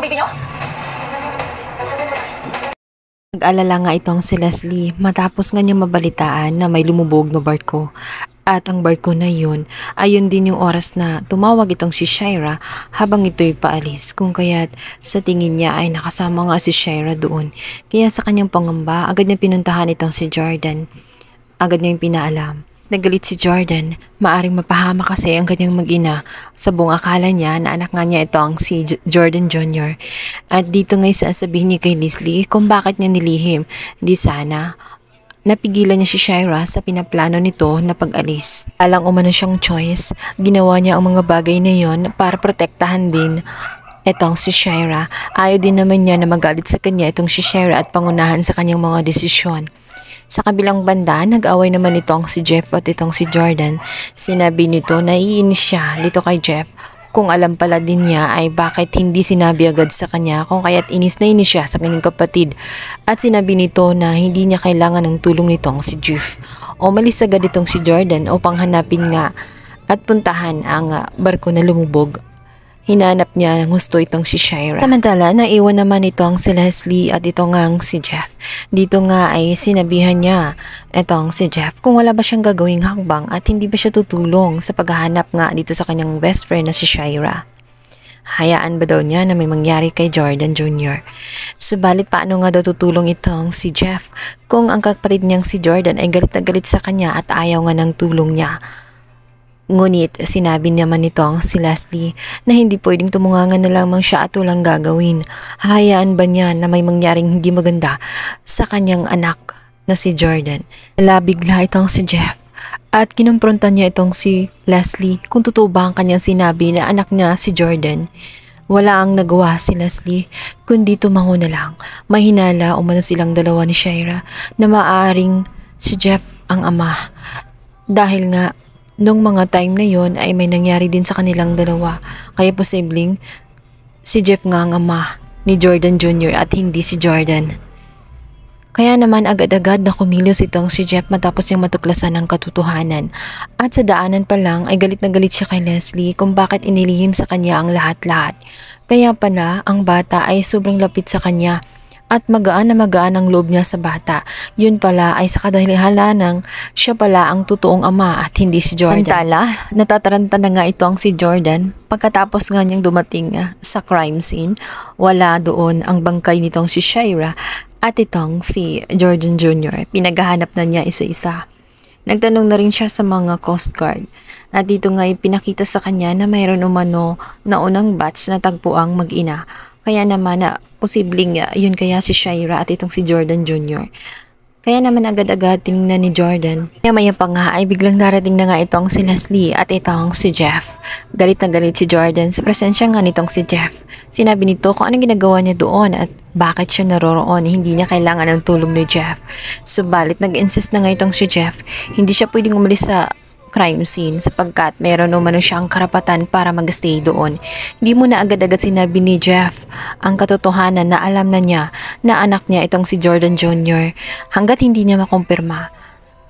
baby nyo? Nag-alala nga itong si Leslie matapos nga niya mabalitaan na may lumubog na barko. At ang barko na yun, ayun din yung oras na tumawag itong si Shaira habang ito'y paalis. Kung kaya't sa tingin niya ay nakasama nga si Shaira doon. Kaya sa kanyang pangamba, agad niya pinuntahan itong si Jordan. Agad niya yung pinaalam. Nagalit si Jordan, maaring mapahama kasi ang kanyang mag-ina sa buong akala niya na anak nga niya ito ang si Jordan Jr. At dito ngay sasabihin niya kay Leslie kung bakit niya nilihim. Di sana napigilan niya si Shaira sa pinaplano nito na pag-alis. Alang umano siyang choice, ginawa niya ang mga bagay na yon para protektahan din etong si Shaira. Ayaw din naman niya na magalit sa kanya itong si Shaira at pangunahan sa kanyang mga desisyon. Sa kabilang banda, nag-away naman itong si Jeff at itong si Jordan. Sinabi nito na iinis siya dito kay Jeff. Kung alam pala din niya ay bakit hindi sinabi agad sa kanya kung kaya't inis na inis siya sa kanyang kapatid. At sinabi nito na hindi niya kailangan ng tulong nitong si Jeff. Umalis agad itong si Jordan upang hanapin nga at puntahan ang barko na lumubog. Hinanap niya ng gusto itong si Shaira. Samantala, naiwan naman itong si Leslie at ito ngang si Jeff. Dito nga ay sinabihan niya itong si Jeff kung wala ba siyang gagawing hakbang at hindi ba siya tutulong sa paghahanap nga dito sa kanyang best friend na si Shaira. Hayaan ba daw niya na may mangyari kay Jordan Jr. Subalit paano nga daw tutulong itong si Jeff kung ang kapatid niyang si Jordan ay galit na galit sa kanya at ayaw nga ng tulong niya. Ngunit sinabi naman nitong si Leslie na hindi pwedeng tumungangan na lamang siya at walang gagawin. Hayaan ba niya na may mangyaring hindi maganda sa kanyang anak na si Jordan? Nalabigla itong si Jeff at kinumpronta niya itong si Leslie kung totoo ba ang kanyang sinabi na anak niya si Jordan. Wala ang nagawa si Leslie kundi tumango na lang. Mahinala umano silang dalawa ni Shaira na maaaring si Jeff ang ama. Dahil nga nung mga time na yon ay may nangyari din sa kanilang dalawa. Kaya posibleng si Jeff nga ang ama ni Jordan Jr. at hindi si Jordan. Kaya naman agad-agad na kumilos itong si Jeff matapos niyang matuklasan ang katotohanan. At sa daanan pa lang ay galit na galit siya kay Leslie kung bakit inilihim sa kanya ang lahat-lahat. Kaya pala ang bata ay sobrang lapit sa kanya. At magaan na magaan ang loob niya sa bata. Yun pala ay sa kadahilanan siya pala ang totoong ama at hindi si Jordan. Samantala, natataranta na nga ito ang si Jordan. Pagkatapos nga niyang dumating sa crime scene, wala doon ang bangkay nitong si Shaira at itong si Jordan Jr. Pinaghahanap na niya isa-isa. Nagtanong na rin siya sa mga Coast Guard. At dito nga ipinakita sa kanya na mayroon umano na unang batch na tagpuang mag-ina. Kaya naman na posibleng yun kaya si Shaira at itong si Jordan Jr. Kaya naman agad-agad tinignan ni Jordan. Maya pa nga ay biglang darating na nga itong si Leslie at itong si Jeff. Galit na galit si Jordan sa presensya nga nitong si Jeff. Sinabi nito kung anong ginagawa niya doon at bakit siya naroroon. Hindi niya kailangan ng tulong ni Jeff. Subalit nag-insist na nga itong si Jeff. Hindi siya pwedeng umalis sa crime scene sapagkat meron umano siyang karapatan para mag-stay doon. Hindi mo na agad-agad sinabi ni Jeff ang katotohanan na alam na niya na anak niya itong si Jordan Jr. hanggat hindi niya makumpirma.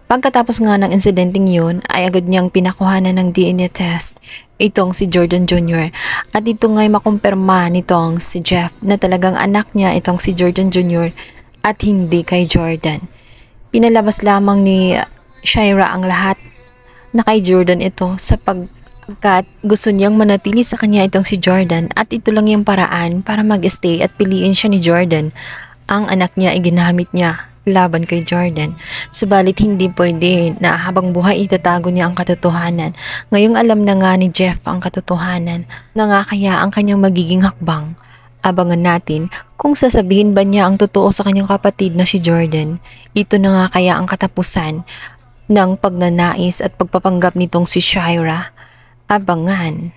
Pagkatapos nga ng insidenteng yun ay agad niyang pinakuhanan ng DNA test itong si Jordan Jr. At ito nga'y makumpirma nitong si Jeff na talagang anak niya itong si Jordan Jr. at hindi kay Jordan. Pinalabas lamang ni Shaira ang lahat na kay Jordan ito sapagkat gusto niyang manatili sa kanya itong si Jordan at ito lang yung paraan para mag-stay at piliin siya ni Jordan. Ang anak niya ay ginamit niya laban kay Jordan. Subalit hindi pwede na habang buhay itatago niya ang katotohanan. Ngayong alam na nga ni Jeff ang katotohanan na nga kaya ang kanyang magiging hakbang. Abangan natin kung sasabihin ba niya ang totoo sa kanyang kapatid na si Jordan. Ito na nga kaya ang katapusan ng pagnanais at pagpapanggap nitong si Shaira. Abangan.